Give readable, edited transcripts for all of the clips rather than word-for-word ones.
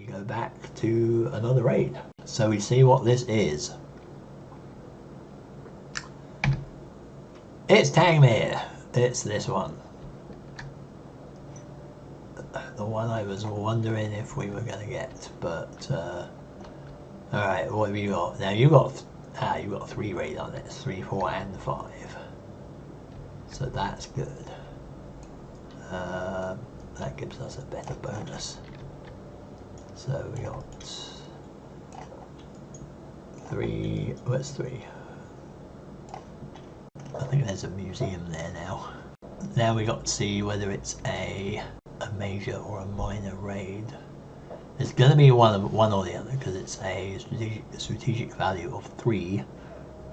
we go back to another raid. So we see what this is. It's Tangmere. It's this one. The one I was wondering if we were going to get, but alright, what have you got? Now you got 3 raid on it, 3, 4 and 5. So that's good. That gives us a better bonus. So we got 3, what's 3? I think there's a museum there now. Now we got to see whether it's a major or a minor raid. It's going to be one or the other because it's a strategic value of 3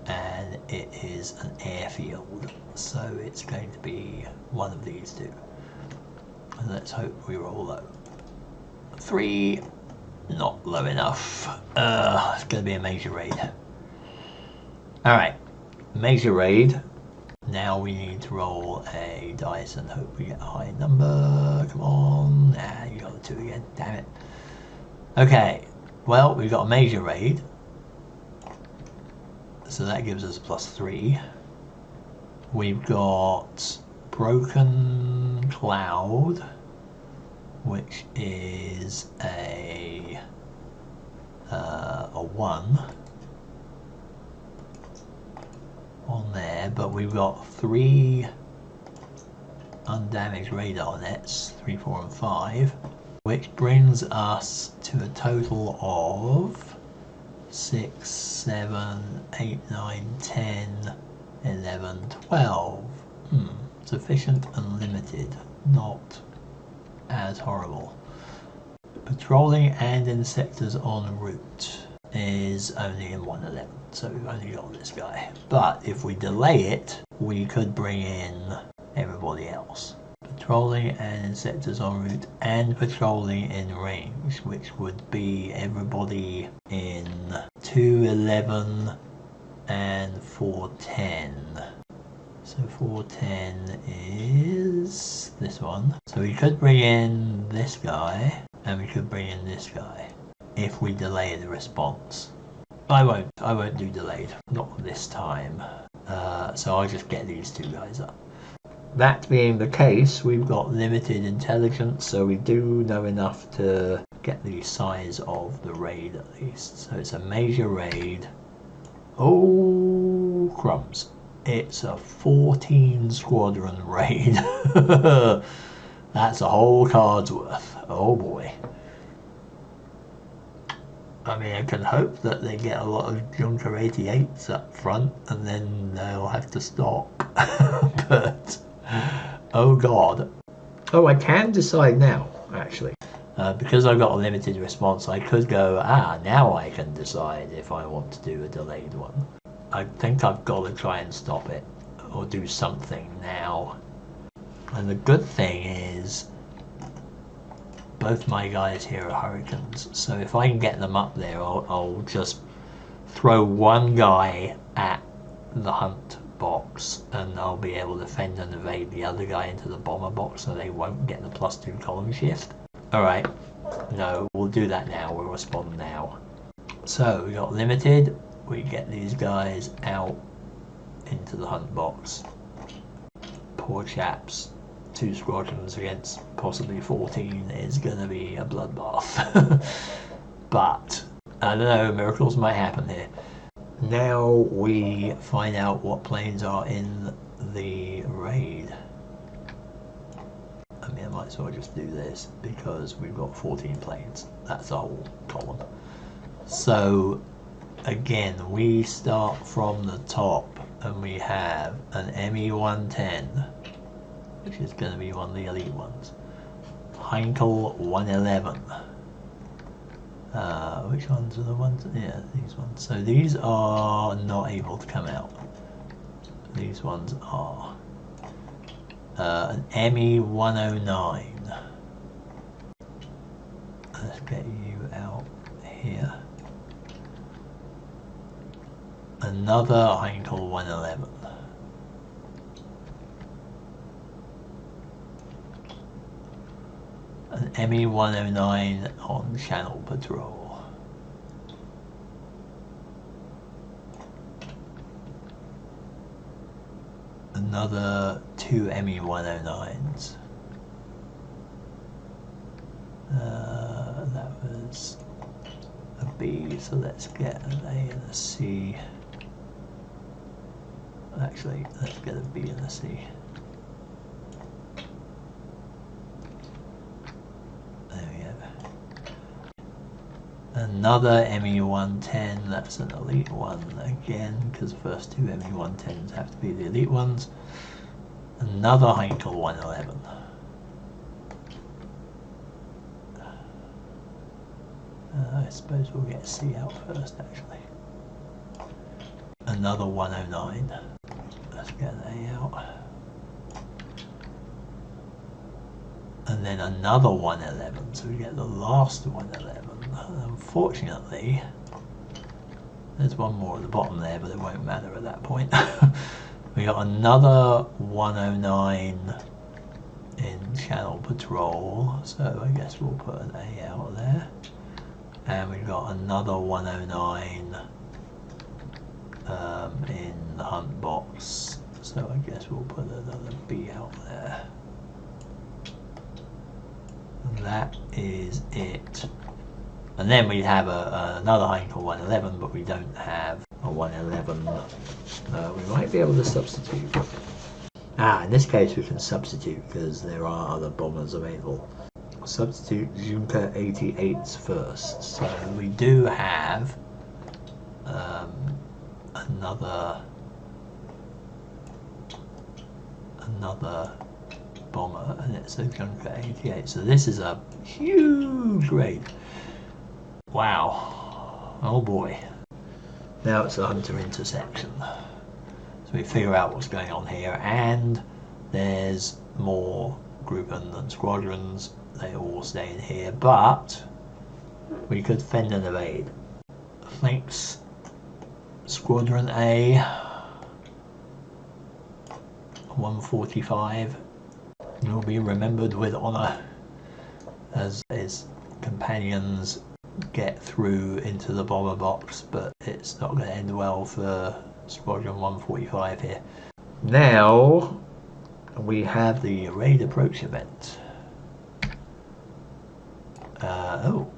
and it is an airfield, so it's going to be one of these two. And let's hope we roll low. 3, not low enough. It's going to be a major raid. Alright, major raid. Now we need to roll a dice and hope we get a high number. Come on. Nah, you got the 2 again. Damn it. Okay, well, we've got a major raid. So that gives us a +3. We've got Broken Cloud, which is a 1 on there, but we've got 3 undamaged radar nets, 3, 4 and 5, which brings us to a total of 6, 7, 8, 9, 10, 11, 12. Sufficient and limited, not as horrible. Patrolling and in sectors en route is only in 111, so we've only got this guy. But if we delay it, we could bring in everybody else. Patrolling and in sectors en route and patrolling in range, which would be everybody in 211 and 410. So 410 is this one. So we could bring in this guy and we could bring in this guy if we delay the response. I won't do delayed, not this time. So I'll just get these 2 guys up. That being the case, we've got limited intelligence, so we do know enough to get the size of the raid at least. So it's a major raid. Oh, crumbs. It's a 14 squadron raid. That's a whole card's worth. Oh boy. I mean, I can hope that they get a lot of Junker 88s up front and then they'll have to stop. But, oh god. Oh, I can decide now, actually. Because I've got a limited response, I could go, now I can decide if I want to do a delayed one. I think I've got to try and stop it, or do something now. And the good thing is, both my guys here are Hurricanes, so if I can get them up there, I'll just throw one guy at the hunt box, and I'll be able to fend and evade the other guy into the bomber box, so they won't get the +2 column shift. Alright, no, we'll do that now, we'll respond now. So, we got limited, we get these guys out into the hunt box. Poor chaps. 2 squadrons against possibly 14 is gonna be a bloodbath. But, I don't know, miracles might happen here. Now we find out what planes are in the raid. I mean, I might as well just do this because we've got 14 planes. That's our whole column. So, again, we start from the top and we have an ME-110, which is going to be one of the elite ones. Heinkel 111. Which ones are the ones? Yeah, these ones. So these are not able to come out. These ones are. An ME-109. Let's get you out here. Another Heinkel 111. An ME-109 on channel patrol. Another 2 ME-109s. That was a B, so let's get an A and a C. Actually, let's get a B and a C. There we go. Another ME-110, that's an elite one again, because the first 2 ME-110s have to be the elite ones. Another Heinkel 111. I suppose we'll get C out first, actually. Another 109. Let's get an A out. And then another 111, so we get the last 111. Unfortunately, there's one more at the bottom there, but it won't matter at that point. We got another 109 in channel patrol, so I guess we'll put an A out there. And we've got another 109 in the hunt box, so I guess we'll put another B out there. And that is it. And then we have another Heinkel 111, but we don't have a 111. We might be able to substitute. In this case we can substitute because there are other bombers available. Substitute Junker 88s first. So we do have another bomber, and it's a Junker 88. So this is a huge raid. Wow. Oh boy. Now it's a hunter intersection. So we figure out what's going on here, and there's more Gruppen than squadrons. They all stay in here, but we could fend and evade. Thanks, Squadron A, 145. You'll be remembered with honor as his companions get through into the bomber box, but it's not going to end well for Squadron 145 here. Now we have the raid approach event.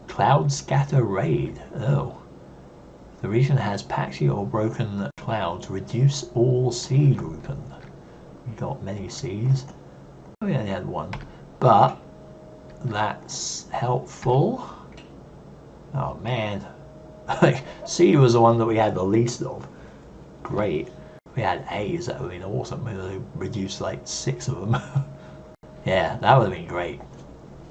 Cloud scatter raid. The region has patchy or broken clouds. Reduce all C Gruppen. We got many Cs. We only had one, but that's helpful. Oh man, C was the one that we had the least of. Great. If we had A's, that would have been awesome. We would have reduced like 6 of them. Yeah, that would have been great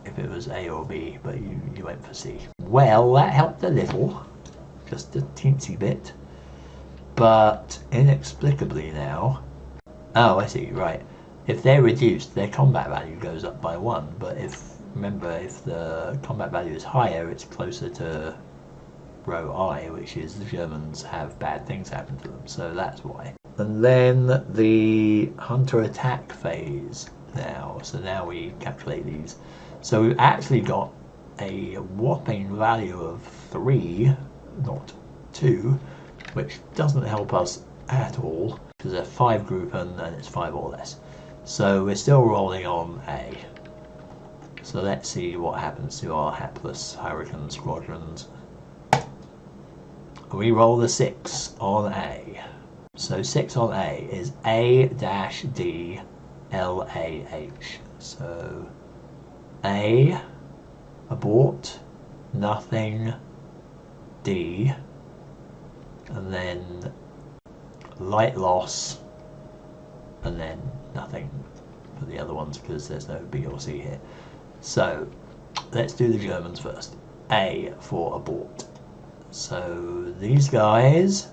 if it was A or B, but you went for C. Well, that helped a little, just a teensy bit, but inexplicably now. Oh, I see, right. If they're reduced, their combat value goes up by 1, but remember, if the combat value is higher, it's closer to row I, which is the Germans have bad things happen to them, so that's why. And then the hunter attack phase now, so now we calculate these. So we've actually got a whopping value of 3, not 2, which doesn't help us at all, because they're 5 Gruppen and it's 5 or less. So we're still rolling on A. So let's see what happens to our hapless Hurricane squadrons. We roll the 6 on A. So 6 on A is A-D L-A-H. So A, abort, nothing, D, and then light loss, and then nothing for the other ones because there's no B or C here. So let's do the Germans first. A for abort. So these guys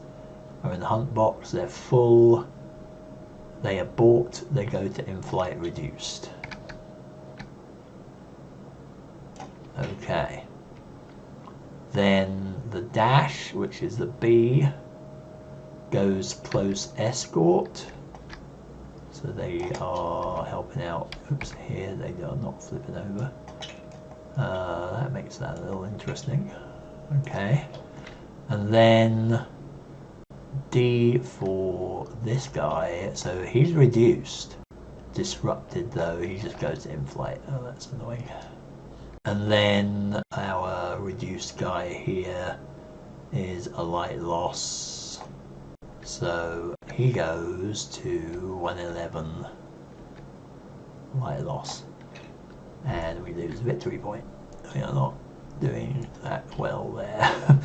are in the hunt box, they're full, they abort, they go to in-flight reduced. Okay. Then the dash, which is the B, goes close escort. So they are helping out. Oops, here they are not flipping over. That makes that a little interesting. Okay. And then D for this guy. So he's reduced. Disrupted though, he just goes to in-flight. Oh, that's annoying. And then our reduced guy here is a light loss. So he goes to 111 light loss. And we lose victory point. We are not doing that well there.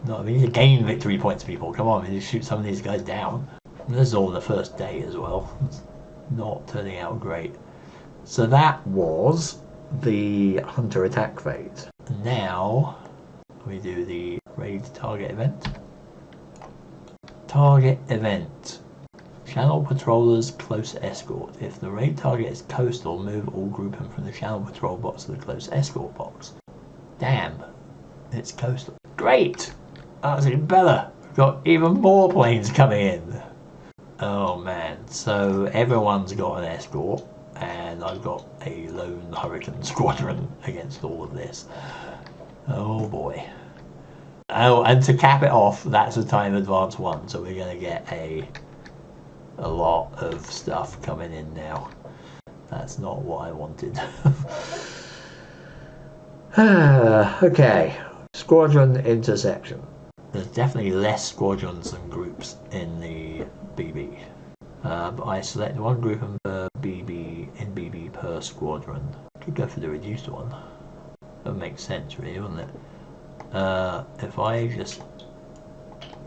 No, we need to gain victory points, people. Come on, we need to shoot some of these guys down. And this is all the first day as well. It's not turning out great. So that was the hunter attack phase. Now we do the raid target event. Target event. Channel patrollers close escort. If the raid target is coastal, move all grouping from the channel patrol box to the close escort box. Damn, it's coastal. Great! That's even better. We've got even more planes coming in. Oh man, so everyone's got an escort, and I've got a lone Hurricane squadron against all of this. Oh boy. Oh, and to cap it off, that's a time advance 1, so we're going to get a lot of stuff coming in now. That's not what I wanted. Okay, squadron intersection. There's definitely less squadrons than groups in the BB. But I select one group per BB in BB per squadron. Could go for the reduced one. That would make sense really, wouldn't it? If I just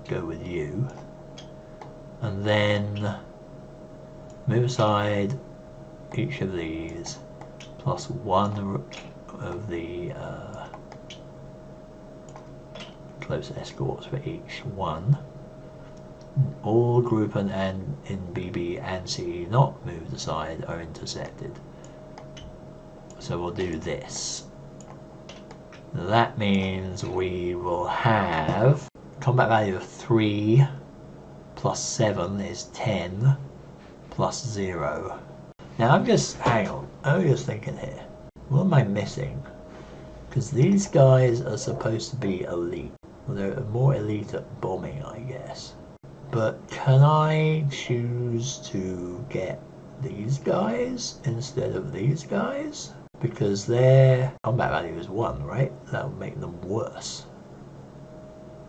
go with you and then move aside each of these plus one of the close escorts for each one. All group and in BB and CE not moved aside are intercepted. So we'll do this. That means we will have combat value of 3 plus 7 is 10 plus 0. Now hang on, I'm just thinking here, what am I missing? Because these guys are supposed to be elite. Well, they're more elite at bombing, I guess. But can I choose to get these guys instead of these guys? Because their combat value is 1, right? That will make them worse.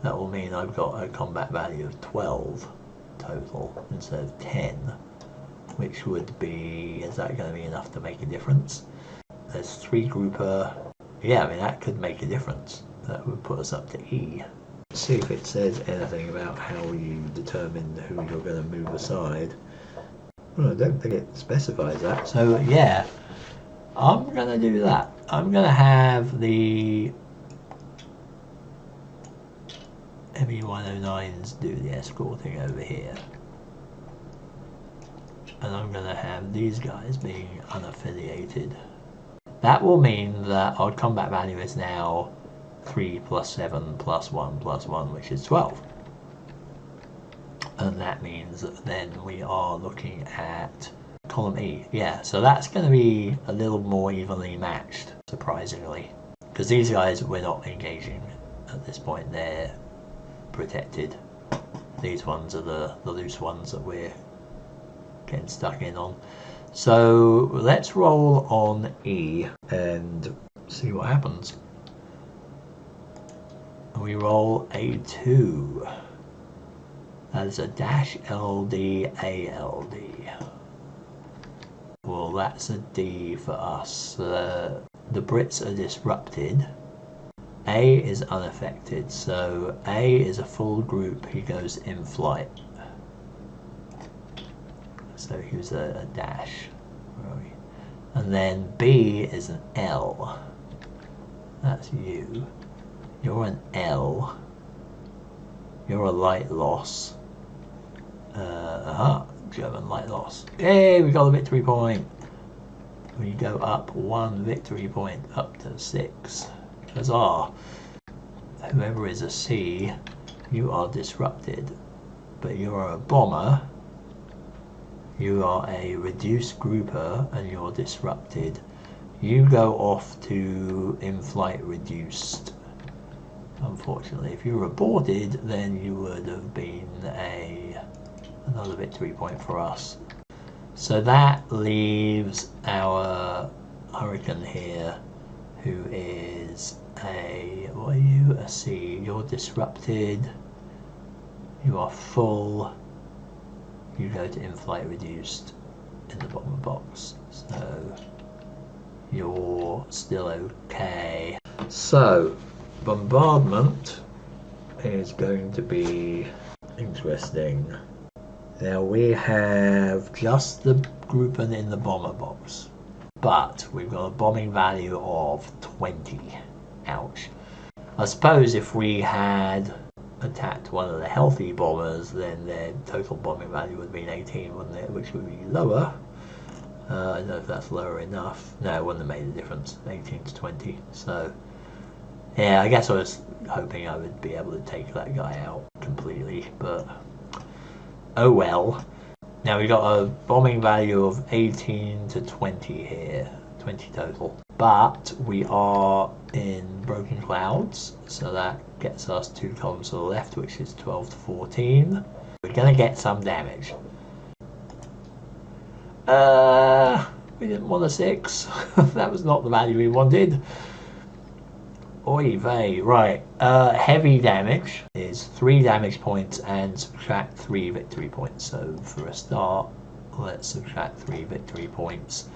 That will mean I've got a combat value of 12 total instead of 10, which would be, is that going to be enough to make a difference? There's 3 grouper. Yeah, I mean that could make a difference. That would put us up to E. Let's see if it says anything about how you determine who you're going to move aside. Well, I don't think it specifies that. So yeah, I'm going to do that. I'm going to have the ME-109s do the escorting over here. And I'm going to have these guys being unaffiliated. That will mean that our combat value is now 3 plus 7 plus 1 plus 1, which is 12. And that means that then we are looking at column E. Yeah, so that's going to be a little more evenly matched, surprisingly. Because these guys we're not engaging at this point, they're protected. These ones are the loose ones that we're getting stuck in on. So let's roll on E and see what happens. We roll a 2. That is a dash LD ALD. Well, that's a D for us. The Brits are disrupted. A is unaffected, so A is a full group, he goes in flight. So he was a dash. Where are we? And then B is an L. That's you. You're an L. You're a light loss. German light loss. Yay, we got a victory point. We go up 1 victory point, up to 6. Huzzah. Whoever is a C, you are disrupted. But you are a bomber. You are a reduced grouper and you're disrupted. You go off to in-flight reduced. Unfortunately, if you were aborted, then you would have been another victory point for us. So that leaves our Hurricane here, who is what are you? A C. You're disrupted. You are full. You go to in-flight reduced in the bottom box. So you're still okay. So bombardment is going to be interesting. Now we have just the grouping in the bomber box, but we've got a bombing value of 20. Ouch. I suppose if we had attacked one of the healthy bombers, then their total bombing value would have been 18, wouldn't it? Which would be lower. I don't know if that's lower enough. No, it wouldn't have made a difference. 18 to 20. So, yeah, I guess I was hoping I would be able to take that guy out completely, but oh well. Now we got a bombing value of 18 to 20 here. 20 total. But we are in broken clouds, so that gets us 2 columns to the left, which is 12 to 14. We're gonna get some damage. We didn't want a 6. That was not the value we wanted. Oy vey. Right. Heavy damage is 3 damage points and subtract 3 victory points. So for a start, let's subtract 3 victory points.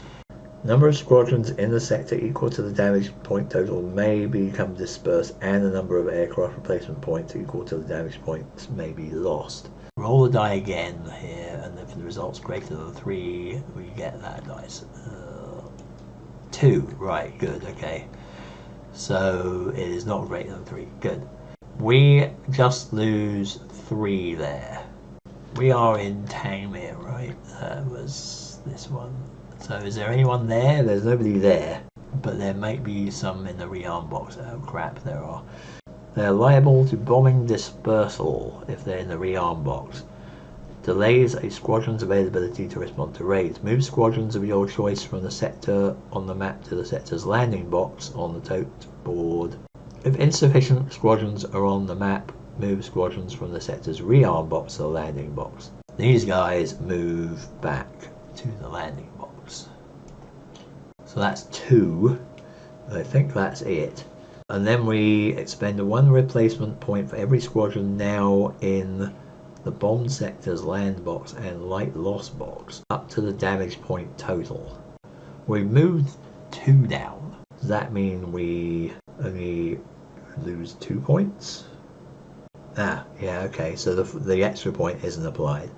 Number of squadrons in the sector equal to the damage point total may become dispersed, and the number of aircraft replacement points equal to the damage points may be lost. Roll the die again here, and if the result's greater than 3, we get that dice. 2, right, good, okay. So it is not greater than 3, good. We just lose 3 there. We are in Tangmere, right? That was this one. So is there anyone there? There's nobody there, but there might be some in the rearm box. Oh crap, there are. They're liable to bombing dispersal if they're in the rearm box. Delays a squadron's availability to respond to raids. Move squadrons of your choice from the sector on the map to the sector's landing box on the tote board. If insufficient squadrons are on the map, move squadrons from the sector's rearm box to the landing box. These guys move back to the landing box. So that's 2. I think that's it. And then we expend 1 replacement point for every squadron now in the bomb sector's land box and light loss box up to the damage point total. We moved 2 down. Does that mean we only lose 2 points? Ah, yeah, okay, so the extra point isn't applied.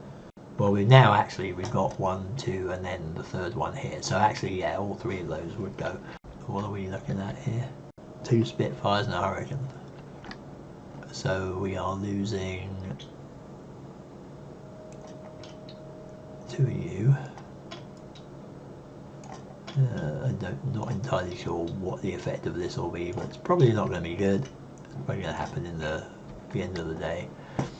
Well, we've got 1, 2, and then the third one here. So actually, yeah, all 3 of those would go. What are we looking at here? 2 Spitfires and a Hurricane. So we are losing 2 of you. I'm not entirely sure what the effect of this will be, but it's probably not going to be good. It's probably going to happen in the end of the day.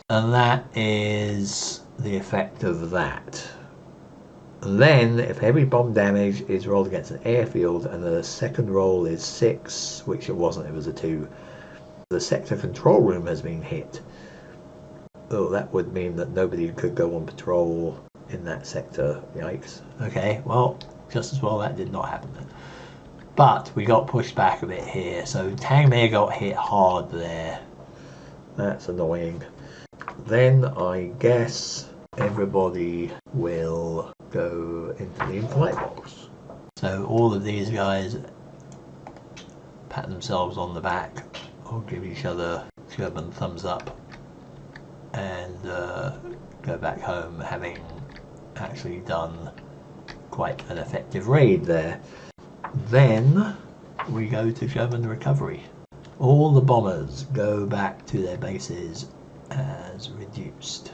And that is the effect of that. And then, if heavy bomb damage is rolled against an airfield and the second roll is 6, which it wasn't, it was a 2, the sector control room has been hit. Oh, that would mean that nobody could go on patrol in that sector. Yikes. Okay, well, just as well that did not happen then. But we got pushed back a bit here, so Tangmere got hit hard there. That's annoying. Then I guess everybody will go into the in-flight box. So all of these guys pat themselves on the back or give each other German thumbs up and go back home having actually done quite an effective raid there. Then we go to German recovery. All the bombers go back to their bases as reduced.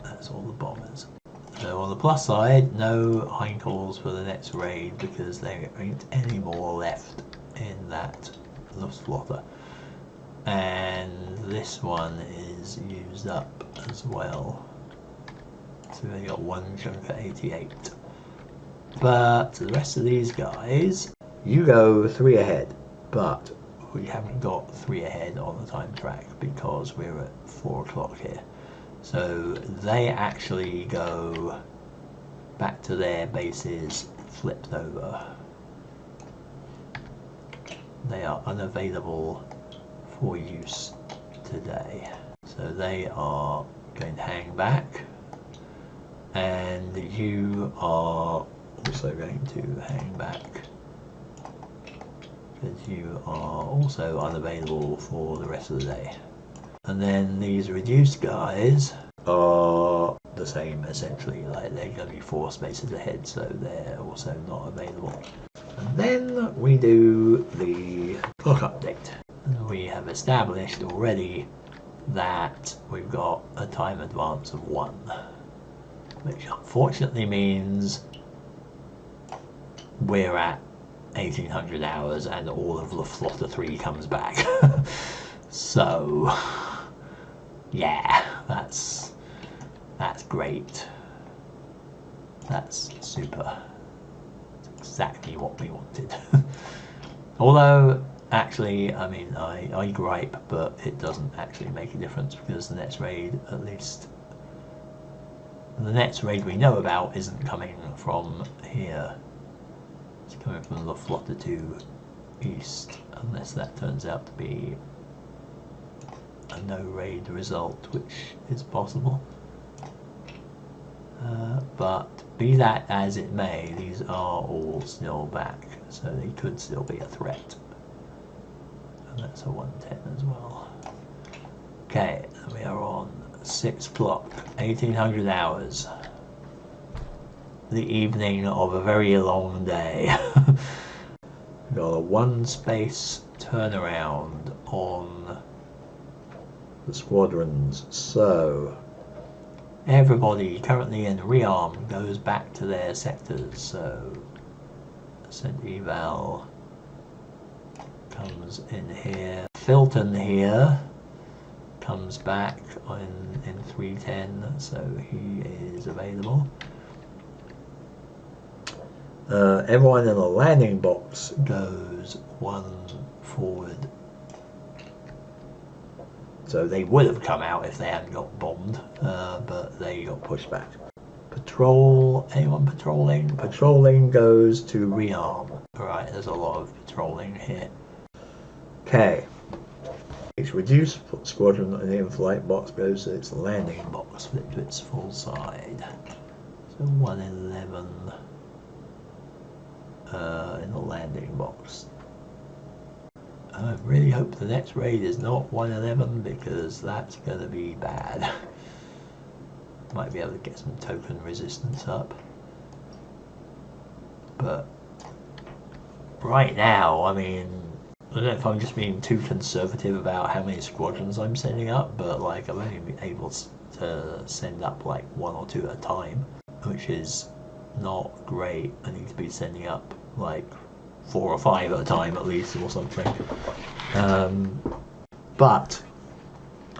That's all the bombers. So on the plus side, no Heinkels for the next raid because there ain't any more left in that Luftwaffe. And this one is used up as well. So So we only got one Junker 88. But the rest of these guys, you go 3 ahead, but we haven't got 3 ahead on the time track because we're at 4 o'clock here. So they actually go back to their bases flipped over. They are unavailable for use today. So they are going to hang back, and you are also going to hang back because you are also unavailable for the rest of the day. And then these reduced guys are the same essentially, like they're going to be 4 spaces ahead, so they're also not available. And then we do the clock update. And we have established already that we've got a time advance of 1, which unfortunately means we're at 1800 hours and all of the Flotter 3 comes back. So yeah, that's great. That's super. That's exactly what we wanted. Although actually, I mean, I gripe, but it doesn't actually make a difference because the next raid, at least the next raid we know about, isn't coming from here. It's coming from the Flotter 2 east, unless that turns out to be a no raid result, which is possible. But be that as it may, these are all still back, so they could still be a threat. And that's a 110 as well. Okay, we are on 6 o'clock, 1800 hours. The evening of a very long day. We've got a 1 space turnaround on the squadrons, so everybody currently in rearm goes back to their sectors. So Cent Eval comes in here, Filton here comes back in 310, so he is available. Everyone in the landing box goes 1 forward. So they would have come out if they hadn't got bombed, but they got pushed back. Patrol, anyone patrolling? Patrolling goes to rearm. Alright, there's a lot of patrolling here. Okay. Each reduced squadron in the in-flight box goes to its landing box, flip to its full side. So 111 in the landing box. I really hope the next raid is not 111 because that's going to be bad. Might be able to get some token resistance up. But right now, I mean, I don't know if I'm just being too conservative about how many squadrons I'm sending up, but like I'm only able to send up like 1 or 2 at a time, which is not great. I need to be sending up like 4 or 5 at a time at least or something. But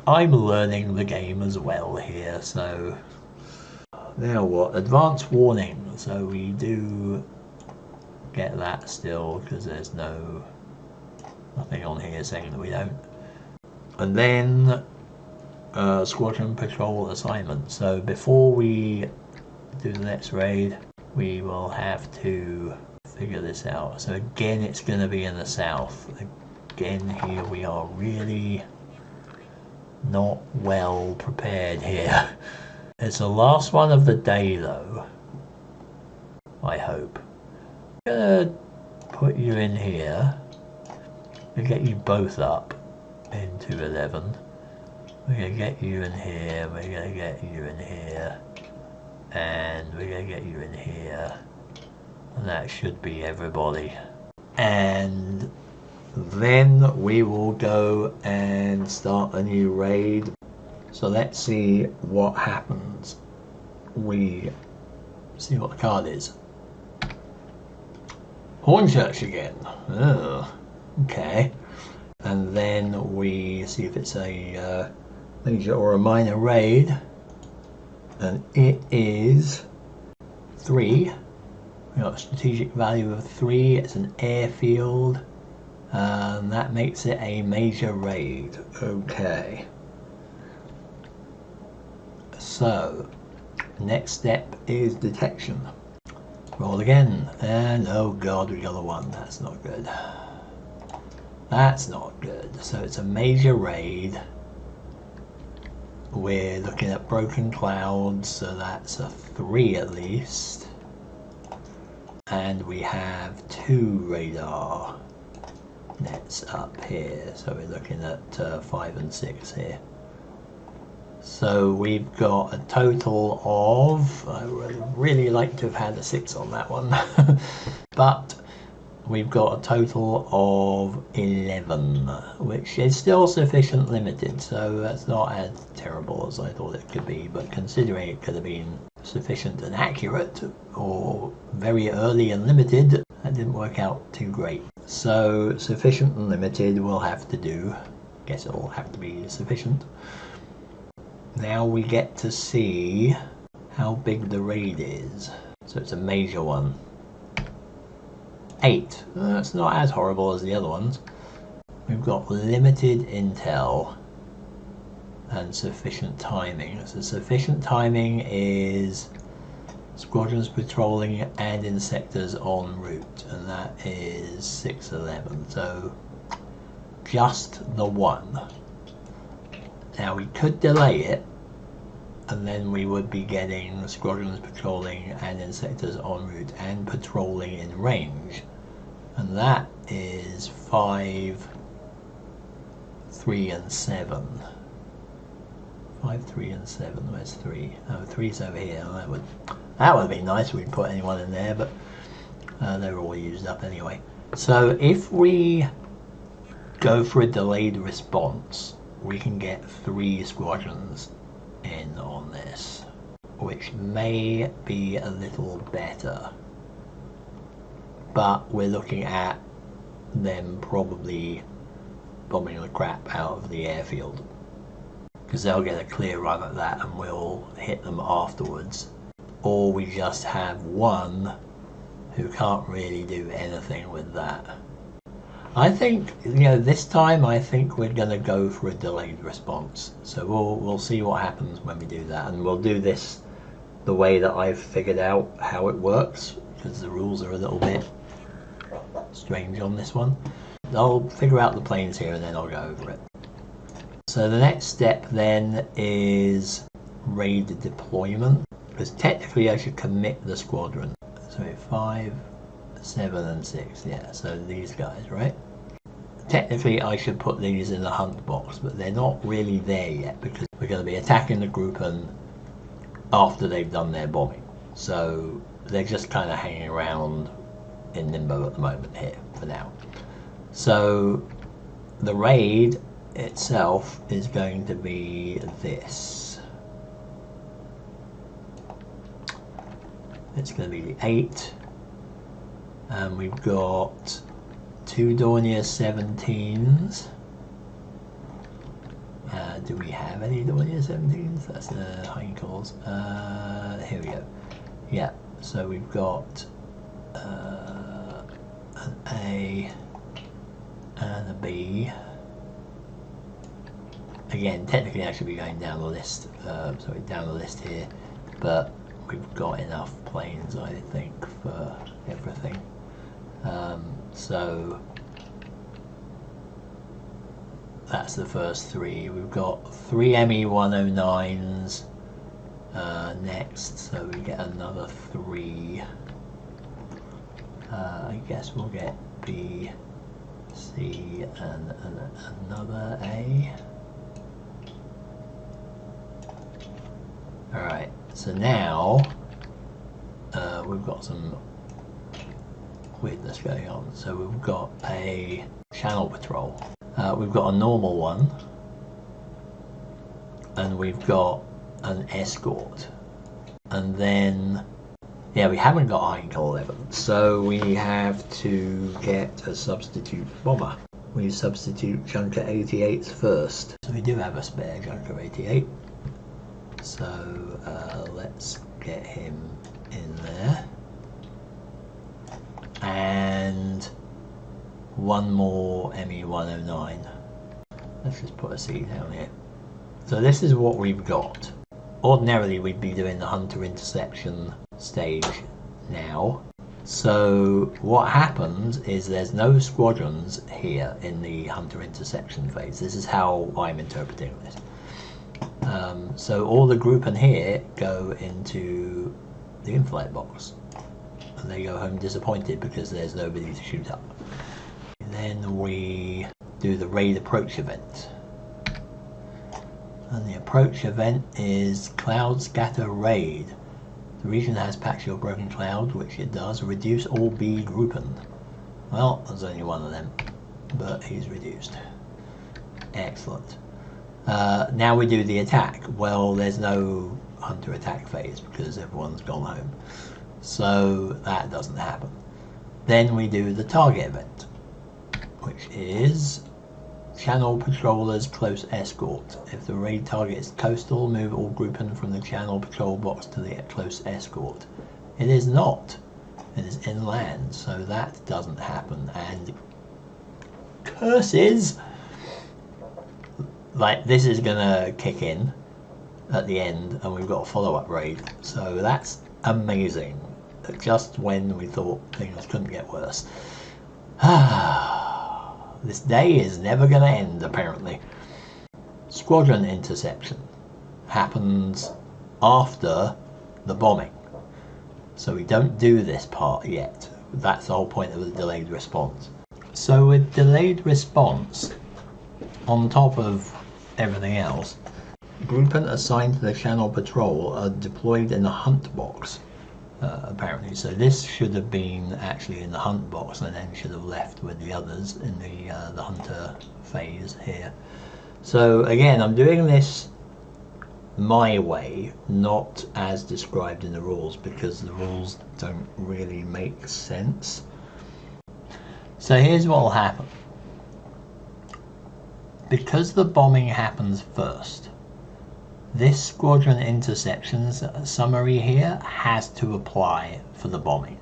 I'm learning the game as well here, so now what? Advance warning. So we do get that still because there's nothing on here saying that we don't. And then squadron patrol assignment. So before we do the next raid, we will have to figure this out. So again, it's going to be in the south. Again, here we are really not well prepared here. It's the last one of the day though, I hope. I'm going to put you in here. We'll get you both up into 11. We're going to get you in here, we're going to get you in here, and we're going to get you in here. And that should be everybody. And then we will go and start a new raid. So let's see what happens. We see what the card is. Hornchurch again. Oh, okay. And then we see if it's a major or a minor raid. and it is 3. We've got a strategic value of 3. It's an airfield, and that makes it a major raid. Okay. So, next step is detection. Roll again, and oh god, we got a 1. That's not good. That's not good. So it's a major raid. We're looking at broken clouds, so that's a 3 at least. And we have 2 radar nets up here, so we're looking at 5 and 6 here. So we've got a total of, I would really like to have had a 6 on that one, but we've got a total of 11, which is still sufficient limited, so that's not as terrible as I thought it could be, but considering it could have been sufficient and accurate, or very early and limited, that didn't work out too great. So sufficient and limited will have to do. Guess it'll have to be sufficient. Now we get to see how big the raid is. So it's a major one. 8. That's not as horrible as the other ones. We've got limited intel and sufficient timing. So sufficient timing is squadrons patrolling and in sectors en route, and that is 611. So just the 1. Now we could delay it, and then we would be getting squadrons patrolling and in sectors en route and patrolling in range, and that is 5, 3 and 7. 5, 3 and 7. Where's 3? Oh, 3's over here. That would be nice if we'd put anyone in there, but they're all used up anyway. So if we go for a delayed response, we can get 3 squadrons in on this, which may be a little better, but we're looking at them probably bombing the crap out of the airfield, because they'll get a clear run at that and we'll hit them afterwards, or we just have 1 who can't really do anything with that. I think, this time I think we're going to go for a delayed response. So we'll see what happens when we do that, and we'll do this the way that I've figured out how it works, because the rules are a little bit strange on this one. I'll figure out the planes here and then I'll go over it. So the next step then is raid deployment, because technically I should commit the squadron. So 5, 7 and 6, yeah, so these guys, right? Technically I should put these in the hunt box, but they're not really there yet because we're going to be attacking the group and after they've done their bombing. So they're just kind of hanging around in limbo at the moment here for now. So the raid itself is going to be this. It's going to be the 8. And we've got 2 Dornier 17s. Do we have any Dornier 17s? That's the Heinkels. Here we go. Yeah, so we've got an A and a B. Again, technically I should be going down the list, sorry, down the list here, but we've got enough planes, I think, for everything. So that's the first 3. We've got 3 ME-109s next, so we get another 3. I guess we'll get B, C, and another A. Alright, so now we've got some weirdness going on. So we've got a channel patrol, we've got a normal one, and we've got an escort, and then yeah, we haven't got Heinkel 11, so we have to get a substitute bomber. We substitute Junker 88s first, so we do have a spare Junker 88. So let's get him in there. And one more ME-109. Let's just put a seat down here. So this is what we've got. Ordinarily we'd be doing the hunter interception stage now. So what happens is there's no squadrons here in the hunter interception phase. This is how I'm interpreting this. So all the group in here go into the in-flight box. And they go home disappointed because there's nobody to shoot up. And then we do the raid approach event. And the approach event is Cloud Scatter Raid. The region has patchy or broken cloud, which it does. Reduce all B grouping. Well, there's only one of them, but he's reduced. Excellent. Now we do the attack. Well, there's no hunter attack phase because everyone's gone home. So that doesn't happen. Then we do the target event, which is Channel Patrollers Close Escort. If the raid target is coastal, move all grouping from the Channel Patrol box to the Close Escort. It is not. It is inland, so that doesn't happen. And curses! Like, this is gonna kick in at the end, and we've got a follow-up raid. So that's amazing. Just when we thought things couldn't get worse. This day is never going to end, apparently. Squadron interception happens after the bombing. So we don't do this part yet. That's the whole point of the delayed response. So with delayed response, on top of everything else, grouping assigned to the channel patrol are deployed in the hunt box. Apparently, so this should have been actually in the hunt box and then should have left with the others in the hunter phase here. So again, I'm doing this my way, not as described in the rules, because the rules don't really make sense. So here's what will happen. Because the bombing happens first, this squadron interceptions summary here has to apply for the bombing.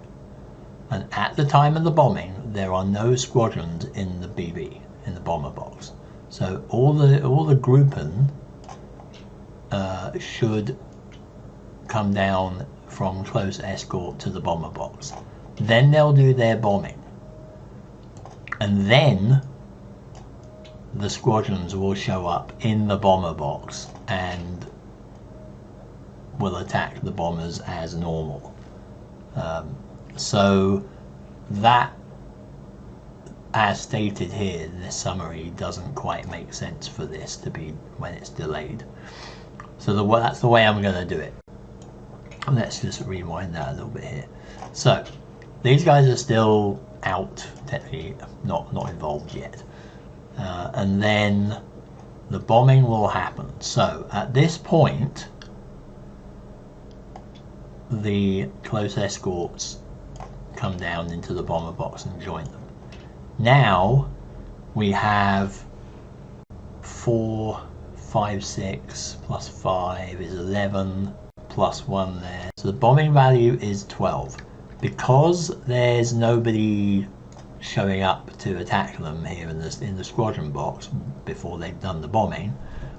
And at the time of the bombing, there are no squadrons in the BB, in the bomber box. So all the grouping should come down from close escort to the bomber box. Then they'll do their bombing. And then the squadrons will show up in the bomber box and will attack the bombers as normal. So that, as stated here in this summary, doesn't quite make sense for this to be when it's delayed. So that's the way I'm going to do it. And let's just rewind that a little bit here. So these guys are still out, technically not involved yet. And then the bombing will happen. So at this point, the close escorts come down into the bomber box and join them. Now we have 4, 5, 6 plus 5 is 11 plus 1 there. So the bombing value is 12. Because there's nobody showing up to attack them here in the squadron box before they've done the bombing,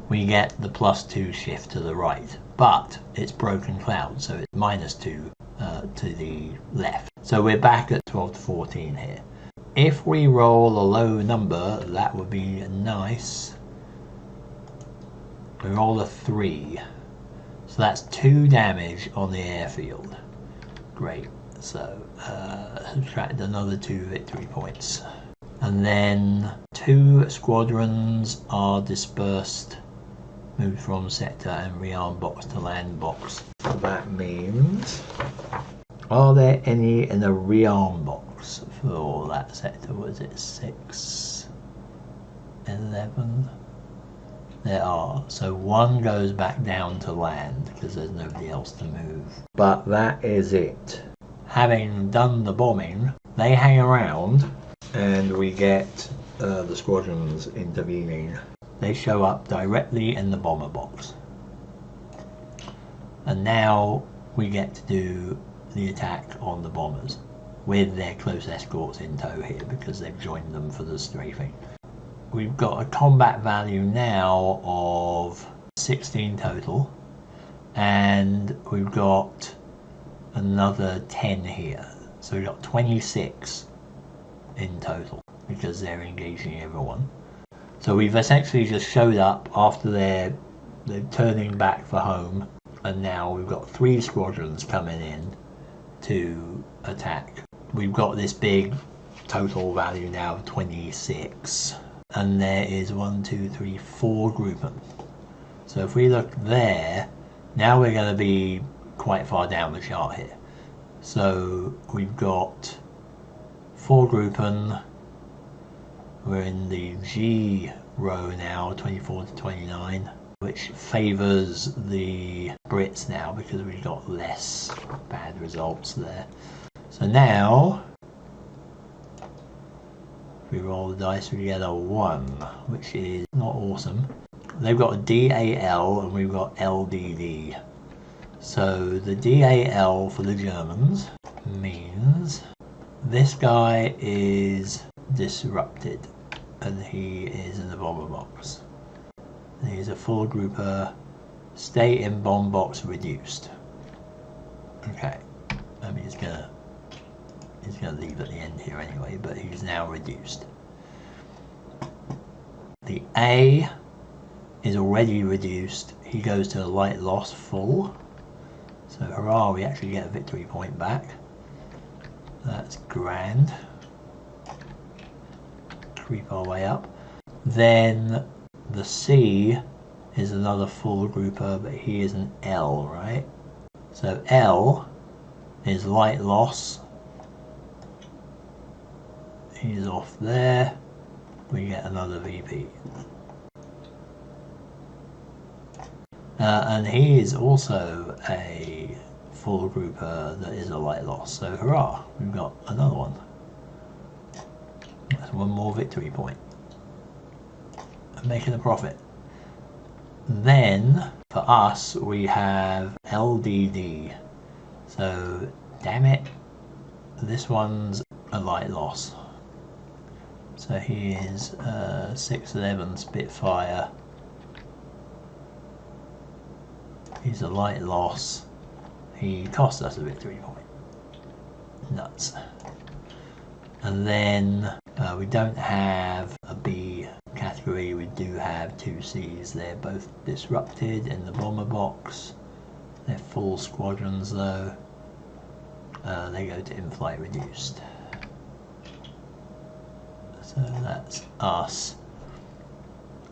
we get the +2 shift to the right, but it's broken cloud, so it's -2 to the left. So we're back at 12 to 14 here. If we roll a low number, that would be nice. We roll a 3, so that's 2 damage on the airfield. Great. So subtract another 2 victory points. And then 2 squadrons are dispersed, moved from sector and rearm box to land box. That means, are there any in the rearm box for that sector? Was it 6, 11? There are. So 1 goes back down to land because there's nobody else to move. But that is it. Having done the bombing, they hang around and we get the squadrons intervening. They show up directly in the bomber box. And now we get to do the attack on the bombers with their close escorts in tow here because they've joined them for the strafing. We've got a combat value now of 16 total, and we've got another 10 here, so we've got 26 in total because they're engaging everyone. So we've essentially just showed up after they're turning back for home, and now we've got 3 squadrons coming in to attack. We've got this big total value now of 26, and there is 1, 2, 3, 4 grouping. So if we look there, now we're going to be quite far down the chart here. So we've got 4 grouping. We're in the G row now, 24 to 29, which favours the Brits now because we've got less bad results there. So now, if we roll the dice, we get a 1, which is not awesome. They've got a DAL and we've got LDD. So the DAL for the Germans means this guy is disrupted and he is in the bomber box. And he's a full grouper, stay in bomb box reduced. Okay, I mean he's gonna leave at the end here anyway, but he's now reduced. The A is already reduced, he goes to a light loss full. So hurrah, we actually get a victory point back. That's grand. Creep our way up. Then the C is another full grouper, but he is an L, right? So L is light loss. He's off there. We get another VP. And he is also a full grouper that is a light loss. So hurrah, we've got another one. That's 1 more victory point. I'm making a profit. Then for us we have LDD. So damn it, this one's a light loss. So he is 611 Spitfire. He's a light loss. He cost us a victory point. Nuts. And then we don't have a B category. We do have 2 Cs. They're both disrupted in the bomber box. They're full squadrons though. They go to in-flight reduced. So that's us.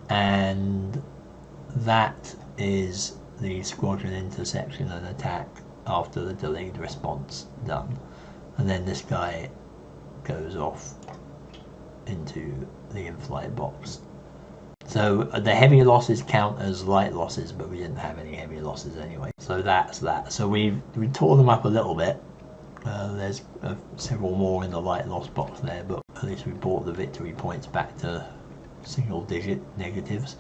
And that is the squadron interception and attack after the delayed response done. And then this guy goes off into the in-flight box. So the heavy losses count as light losses, but we didn't have any heavy losses anyway. So that's that. So we tore them up a little bit. There's several more in the light loss box there, but at least we brought the victory points back to single digit negatives.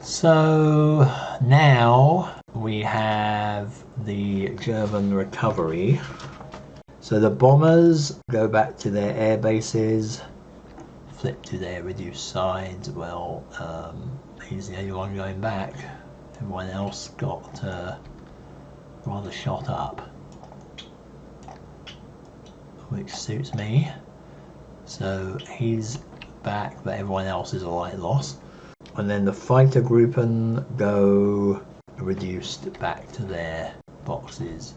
So now we have the German recovery. So the bombers go back to their air bases, flip to their reduced sides. Well, he's the only one going back. Everyone else got rather shot up, which suits me. So he's back, but everyone else is a light loss. And then the fighter grouping go reduced back to their boxes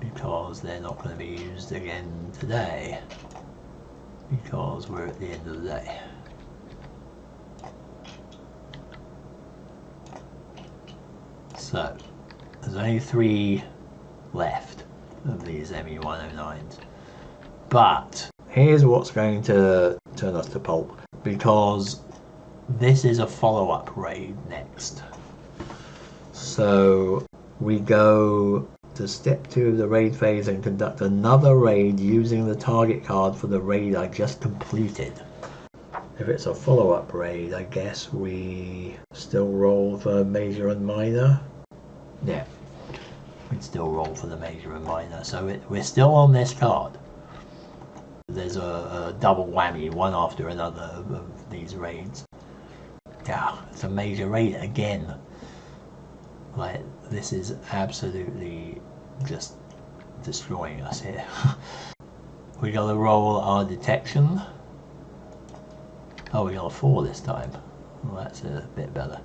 because they're not going to be used again today because we're at the end of the day. So there's only 3 left of these ME-109s, but here's what's going to turn us to pulp, because this is a follow-up raid next. So we go to step 2 of the raid phase and conduct another raid using the target card for the raid I just completed. If it's a follow-up raid, I guess we still roll for major and minor. Yeah, we'd still roll for the major and minor. So we're still on this card. There's a double whammy, one after another, of these raids. Yeah, it's a major raid again. Like, this is absolutely just destroying us here. We gotta roll our detection. Oh, we got a 4 this time. Well, that's a bit better.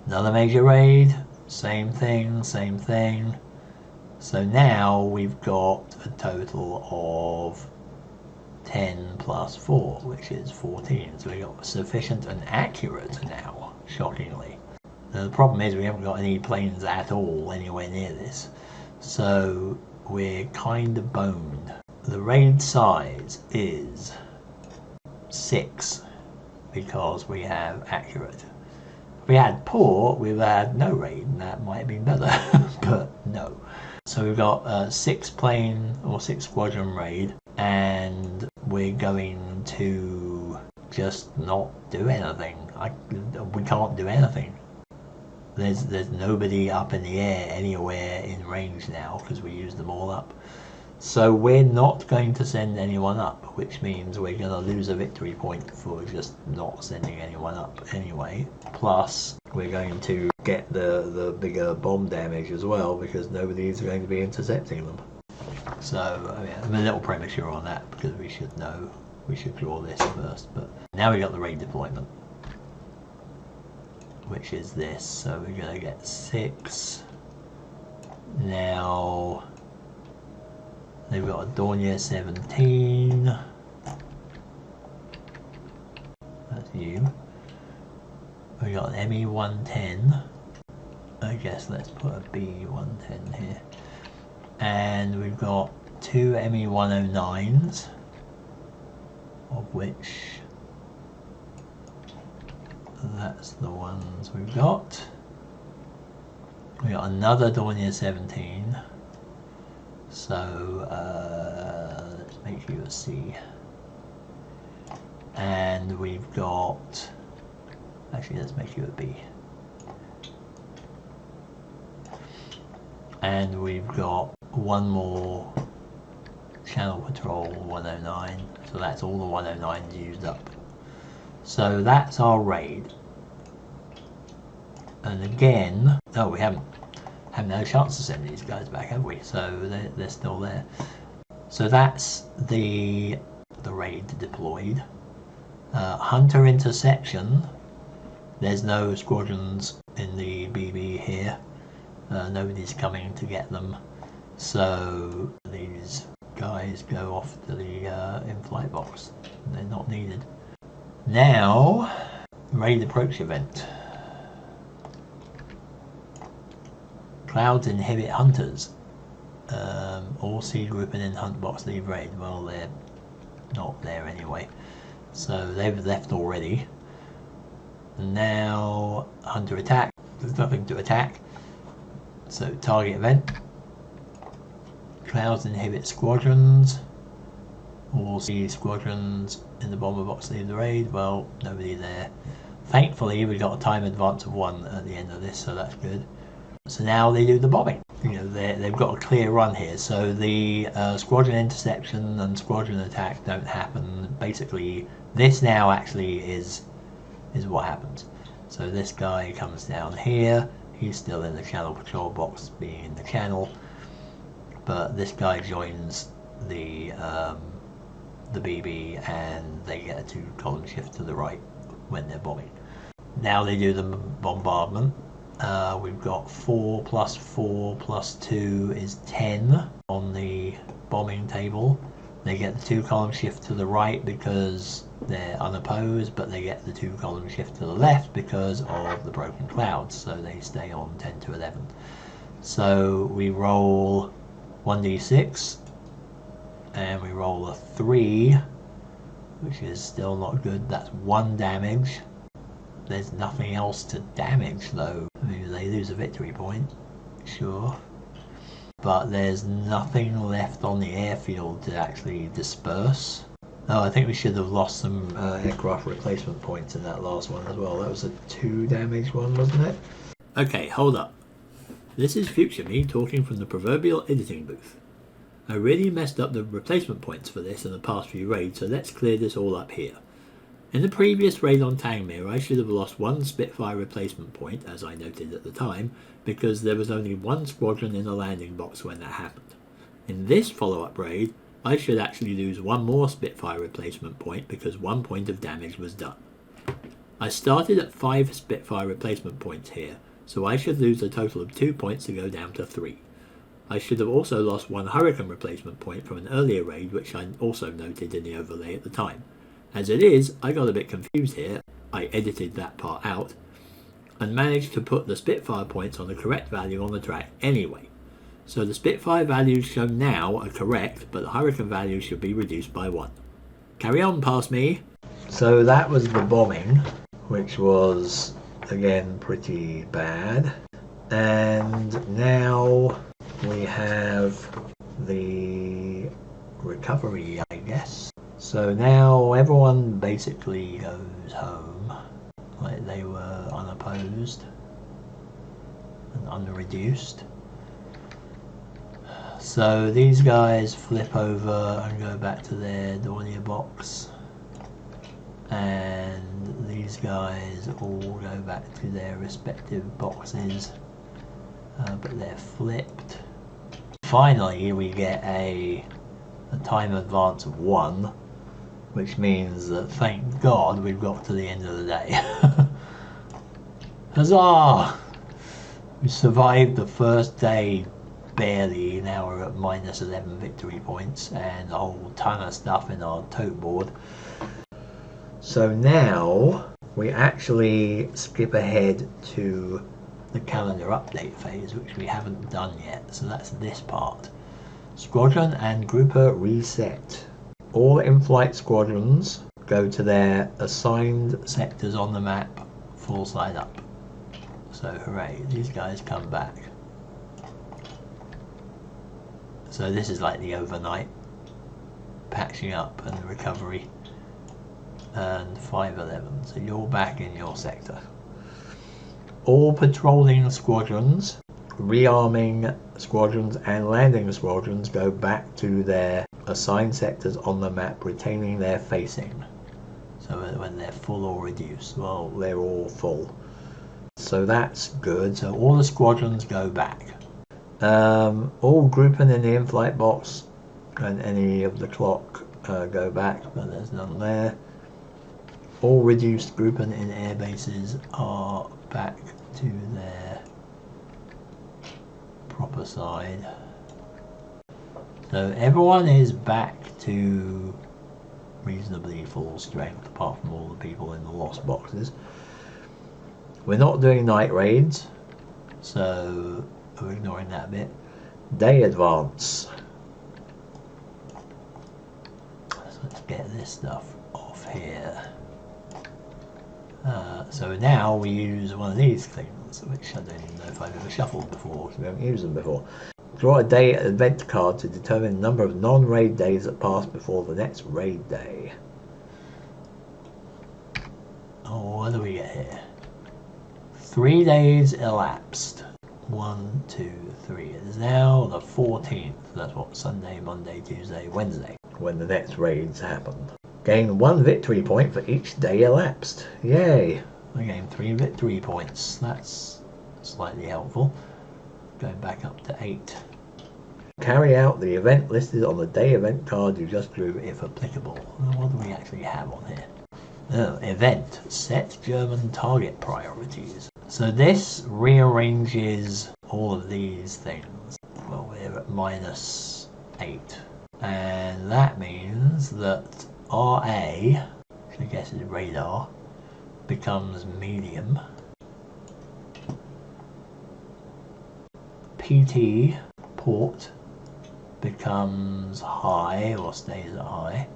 Another major raid. Same thing, same thing. So now we've got a total of 10 plus 4, which is 14. So we got sufficient and accurate now, shockingly. Now, the problem is we haven't got any planes at all anywhere near this. So we're kind of boned. The raid size is 6 because we have accurate. If we had poor, we've had no raid, and that might have been better, but no. So we've got a 6 plane or 6 squadron raid, and we're going to just not do anything. We can't do anything. There's nobody up in the air anywhere in range now because we used them all up. So we're not going to send anyone up, which means we're going to lose a victory point for just not sending anyone up anyway. Plus, we're going to get the bigger bomb damage as well because nobody's going to be intercepting them. So, I mean, I'm a little premature on that because we should know, we should draw this first. But now we got the raid deployment, which is this. So we're going to get 6. Now, they've got a Dornier 17. That's you. We got an ME 110. I guess let's put a B 110 here. And we've got 2 ME 109s, of which that's the ones we've got. We got another Dornier 17. So let's make you a C. And we've got, actually let's make you a B. And we've got one more Channel Patrol 109. So that's all the 109s used up. So that's our raid. And again, no, we haven't had a chance to send these guys back, have we? So they're still there. So that's the raid deployed. Hunter interception. There's no squadrons in the BB here. Nobody's coming to get them. So these guys go off to the in-flight box. They're not needed. Now, raid approach event. Clouds inhibit hunters. All C group and in hunt box leave raid. Well, they're not there anyway. So they've left already. Now, hunter attack. There's nothing to attack. So target event. Clouds inhibit squadrons. All C squadrons in the bomber box leave the raid. Well, nobody there. Thankfully, we got a time advance of 1 at the end of this, so that's good. So now they do the bombing. You know, they've got a clear run here. So the squadron interception and squadron attack don't happen. Basically, this now actually is what happens. So this guy comes down here. He's still in the channel patrol box, being in the channel. But this guy joins the BB, and they get a 2-column shift to the right when they're bombing. Now they do the bombardment. We've got 4 plus 4 plus 2 is 10 on the bombing table. They get the 2-column shift to the right because they're unopposed, but they get the 2-column shift to the left because of the broken clouds, so they stay on 10 to 11. So we roll 1d6 and we roll a 3, which is still not good. That's 1 damage. There's nothing else to damage though. I mean, they lose a victory point, sure, but there's nothing left on the airfield to actually disperse. Oh, I think we should have lost some aircraft replacement points in that last one as well. That was a 2 damage one, wasn't it? Okay, hold up. This is future me talking from the proverbial editing booth. I really messed up the replacement points for this in the past few raids, so let's clear this all up here. In the previous raid on Tangmere, I should have lost 1 Spitfire replacement point, as I noted at the time, because there was only 1 squadron in the landing box when that happened. In this follow-up raid, I should actually lose 1 more Spitfire replacement point because 1 point of damage was done. I started at 5 Spitfire replacement points here, so I should lose a total of 2 points to go down to 3. I should have also lost 1 Hurricane replacement point from an earlier raid, which I also noted in the overlay at the time. As it is, I got a bit confused here. I edited that part out and managed to put the Spitfire points on the correct value on the track anyway. So the Spitfire values shown now are correct, but the Hurricane values should be reduced by 1. Carry on past me. So that was the bombing, which was again pretty bad. And now we have the recovery, I guess. So now everyone basically goes home, like they were unopposed and unreduced. So these guys flip over and go back to their Dornier box, and these guys all go back to their respective boxes, but they're flipped. Finally we get a time advance of 1, which means that thank God we've got to the end of the day. Huzzah! We survived the first day barely. Now we're at minus 11 victory points and a whole ton of stuff in our tote board. So now we actually skip ahead to the calendar update phase, which we haven't done yet. So that's this part. Squadron and grouper reset. All in-flight squadrons go to their assigned sectors on the map full side up. So hooray, these guys come back. So this is like the overnight patching up and recovery, and 511. So you're back in your sector. All patrolling squadrons, rearming squadrons and landing squadrons go back to their assigned sectors on the map, retaining their facing. So when they're full or reduced, well, they're all full. So that's good. So all the squadrons go back. All grouping in the in-flight box and any of the clock go back, but there's none there. All reduced grouping in air bases are back to their proper side. So everyone is back to reasonably full strength, apart from all the people in the lost boxes. We're not doing night raids, so we're ignoring that bit. Day advance. So let's get this stuff off here. So now we use one of these things, which I don't even know if I've ever shuffled before, because we haven't used them before. Draw a day event card to determine the number of non-raid days that pass before the next raid day. Oh, what do we get here? 3 days elapsed. 1, 2, 3. It is now the 14th. That's what, Sunday, Monday, Tuesday, Wednesday, when the next raids happen. Gain 1 victory point for each day elapsed. Yay! I gained 3 victory points. That's slightly helpful. Going back up to 8. Carry out the event listed on the day event card you just drew, if applicable. What do we actually have on here? Oh, event. Set German target priorities. So this rearranges all of these things. Well, we're at minus 8. And that means that RA, which I guess is radar, becomes medium. PT, port, becomes high, or stays at high.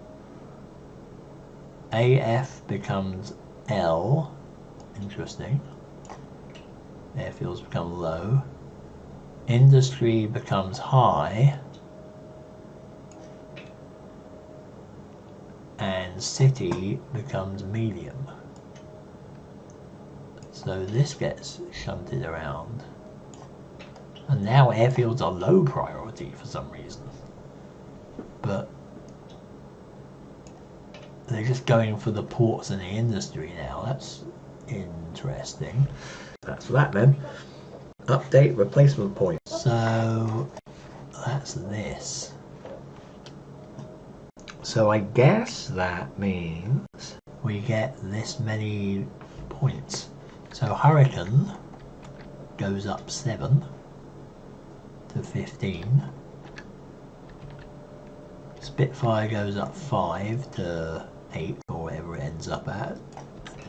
AF becomes L, interesting. Airfields become low. Industry becomes high. then city becomes medium. So this gets shunted around. And now airfields are low priority for some reason. But they're just going for the ports and the industry now. That's interesting. That's that then. Update replacement points. So that's this. So I guess that means we get this many points. So Hurricane goes up 7 to 15. Spitfire goes up 5 to 8, or whatever it ends up at,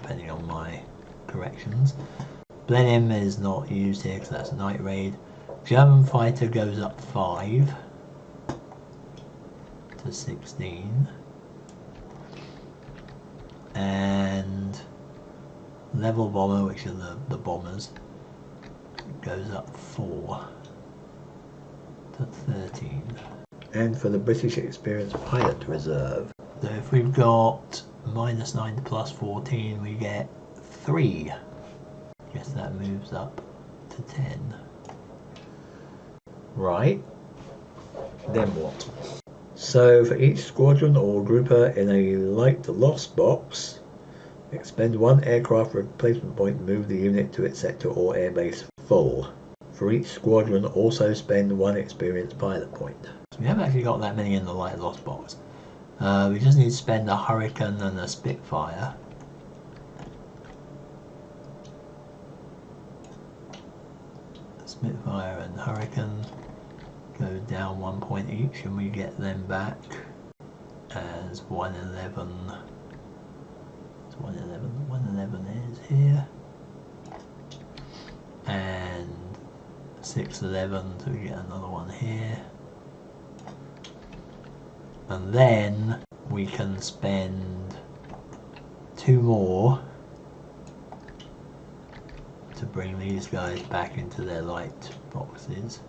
depending on my corrections. Blenheim is not used here because that's a night raid. German fighter goes up 5 to 16. And level bomber, which are the bombers, goes up 4 to 13. And for the British experienced pilot reserve, so if we've got -9 to +14, we get 3. Guess that moves up to 10. Right. Then what? So for each squadron or grouper in a light loss box, expend 1 aircraft replacement point to move the unit to its sector or airbase full. For each squadron, also spend 1 experienced pilot point. So we haven't actually got that many in the light loss box. We just need to spend a Hurricane and a Spitfire. Spitfire and Hurricane go down 1 point each, and we get them back as 111. It's 111. 111 is here, and 611. So we get another one here, and then we can spend 2 more to bring these guys back into their light boxes.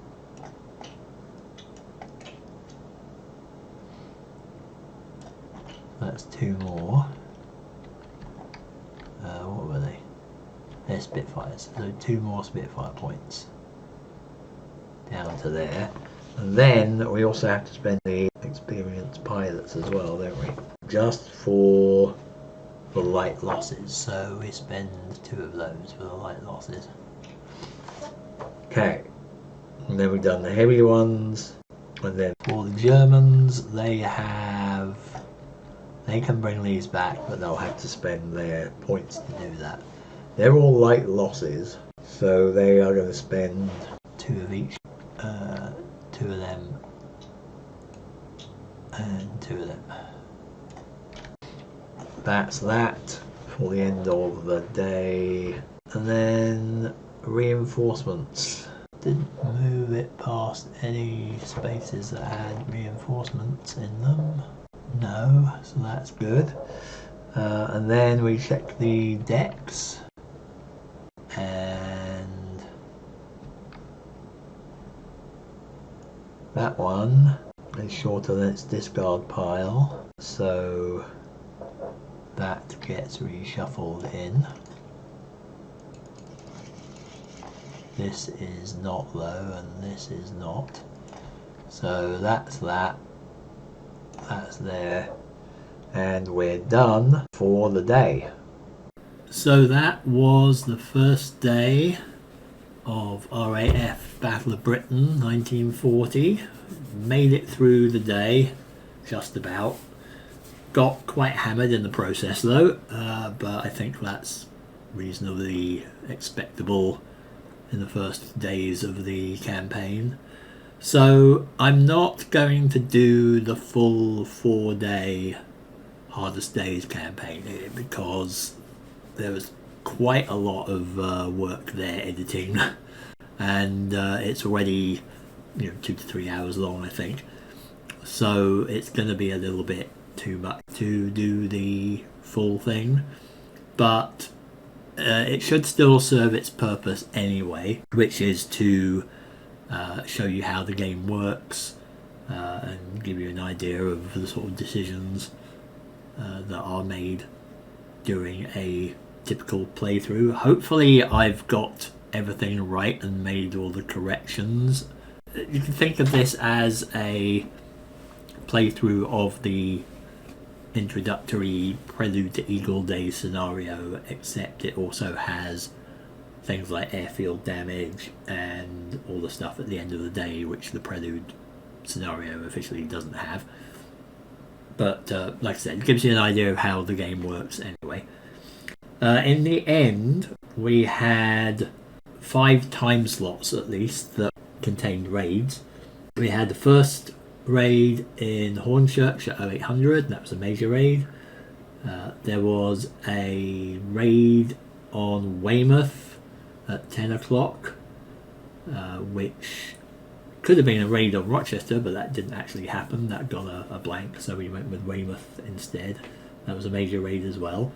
That's 2 more. What were they? They're Spitfires. So 2 more Spitfire points down to there. And then we also have to spend the experienced pilots as well, don't we? Just for the light losses. So we spend 2 of those for the light losses. Okay. And then we've done the heavy ones. And then for the Germans, they can bring these back, but they'll have to spend their points to do that. They're all light losses, so they are going to spend 2 of each. 2 of them and 2 of them. That's that for the end of the day. And then reinforcements. Didn't move it past any spaces that had reinforcements in them. No, so that's good. And then we check the decks, and that one is shorter than its discard pile, so that gets reshuffled in. This is not low and this is not, so that's that. That's there, and we're done for the day. So that was the first day of RAF Battle of Britain 1940. Made it through the day, just about. Got quite hammered in the process though, but I think that's reasonably expectable in the first days of the campaign. So I'm not going to do the full 4-day Hardest Days campaign here because there was quite a lot of work there editing, and it's already 2 to 3 hours long, I think. So it's going to be a little bit too much to do the full thing, but it should still serve its purpose anyway, which is to show you how the game works and give you an idea of the sort of decisions that are made during a typical playthrough. Hopefully I've got everything right and made all the corrections. You can think of this as a playthrough of the introductory Prelude to Eagle Day scenario, except it also has things like airfield damage and all the stuff at the end of the day, which the Prelude scenario officially doesn't have. But like I said, it gives you an idea of how the game works anyway. In the end, we had 5 time slots at least that contained raids. We had the first raid in Hornchurch at 0800, that was a major raid. There was a raid on Weymouth at 10 o'clock, which could have been a raid on Rochester, but that didn't actually happen. That got a blank, so we went with Weymouth instead. That was a major raid as well.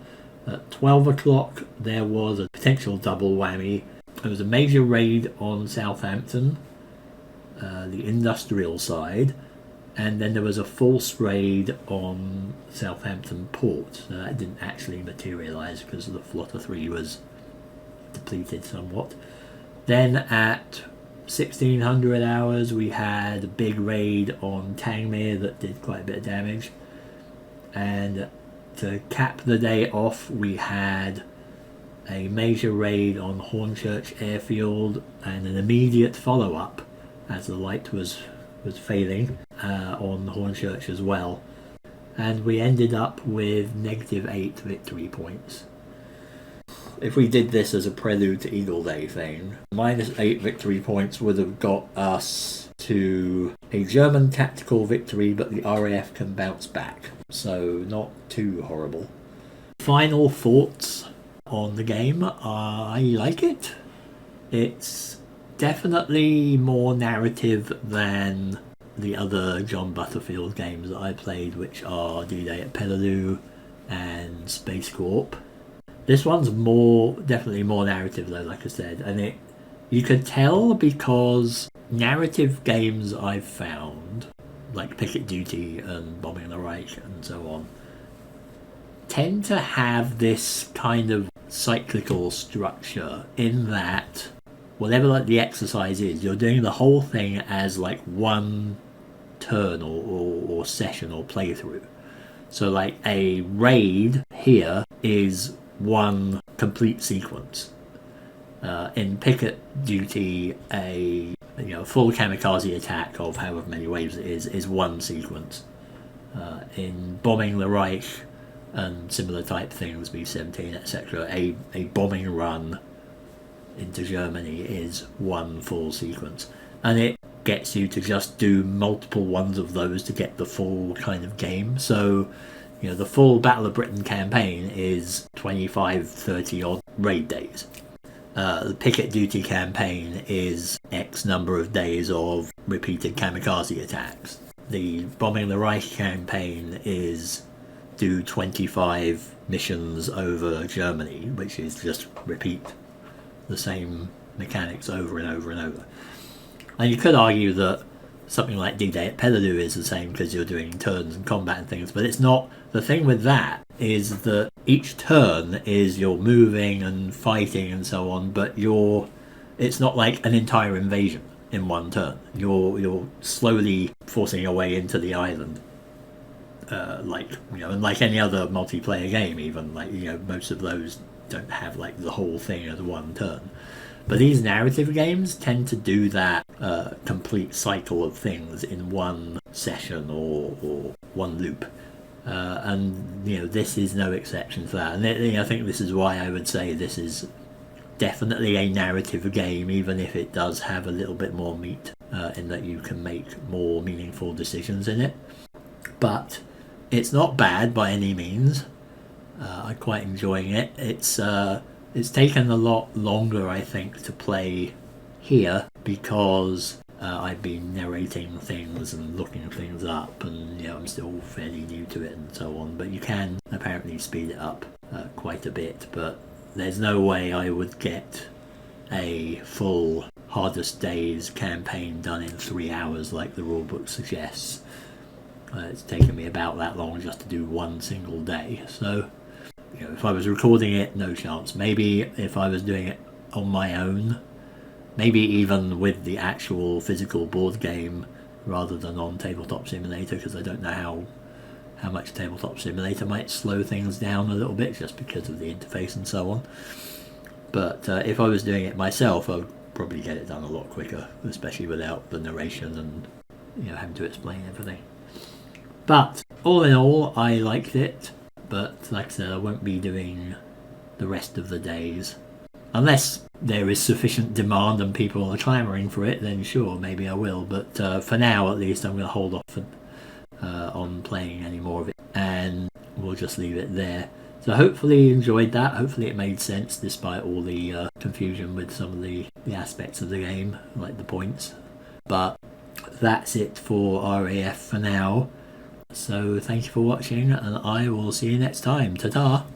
At 12 o'clock, there was a potential double whammy. There was a major raid on Southampton, the industrial side, and then there was a false raid on Southampton Port. So that didn't actually materialise because the Flotter 3 was depleted somewhat. Then at 1600 hours we had a big raid on Tangmere that did quite a bit of damage, and to cap the day off we had a major raid on Hornchurch Airfield and an immediate follow-up as the light was failing on Hornchurch as well, and we ended up with -8 victory points. If we did this as a Prelude to Eagle Day thing, -8 victory points would have got us to a German tactical victory, but the RAF can bounce back, so not too horrible. Final thoughts on the game. I like it. It's definitely more narrative than the other John Butterfield games that I played, which are D-Day at Peleliu and Space Corp. This one's definitely more narrative though, like I said, and you could tell because narrative games I've found, like Picket Duty and Bombing the Reich and so on, tend to have this kind of cyclical structure in that whatever like the exercise is, you're doing the whole thing as like one turn or session or playthrough. So like a raid here is one complete sequence. In Picket Duty, a full kamikaze attack of however many waves it is one sequence. In Bombing the Reich and similar type things, B-17, etc., a bombing run into Germany is one full sequence, and it gets you to just do multiple ones of those to get the full kind of game. So the full Battle of Britain campaign is 25-30 odd raid days. The Picket Duty campaign is X number of days of repeated kamikaze attacks. The Bombing the Reich campaign is do 25 missions over Germany, which is just repeat the same mechanics over and over and over. And you could argue that something like D-Day at Peleliu is the same because you're doing turns and combat and things, but it's not. The thing with that is that each turn is you're moving and fighting and so on, but it's not like an entire invasion in one turn. You're slowly forcing your way into the island. And like any other multiplayer game, even most of those don't have like the whole thing as one turn. But these narrative games tend to do that complete cycle of things in one session or one loop. And this is no exception to that. And I think this is why I would say this is definitely a narrative game, even if it does have a little bit more meat in that you can make more meaningful decisions in it. But it's not bad by any means. I'm quite enjoying it. It's taken a lot longer, I think, to play here because I've been narrating things and looking things up, and I'm still fairly new to it and so on. But you can apparently speed it up quite a bit. But there's no way I would get a full Hardest Days campaign done in 3 hours like the rulebook suggests. It's taken me about that long just to do one single day. So, you know, if I was recording it, no chance. Maybe if I was doing it on my own, maybe even with the actual physical board game rather than on Tabletop Simulator, because I don't know how much Tabletop Simulator might slow things down a little bit just because of the interface and so on. But if I was doing it myself, I would probably get it done a lot quicker, especially without the narration and, you know, having to explain everything. But all in all, I liked it, but like I said, I won't be doing the rest of the days. Unless there is sufficient demand and people are clamouring for it, then sure, maybe I will. But for now, at least, I'm going to hold off on playing any more of it, and we'll just leave it there. So hopefully you enjoyed that. Hopefully it made sense despite all the confusion with some of the aspects of the game, like the points. But that's it for RAF for now. So thank you for watching, and I will see you next time. Ta-ta!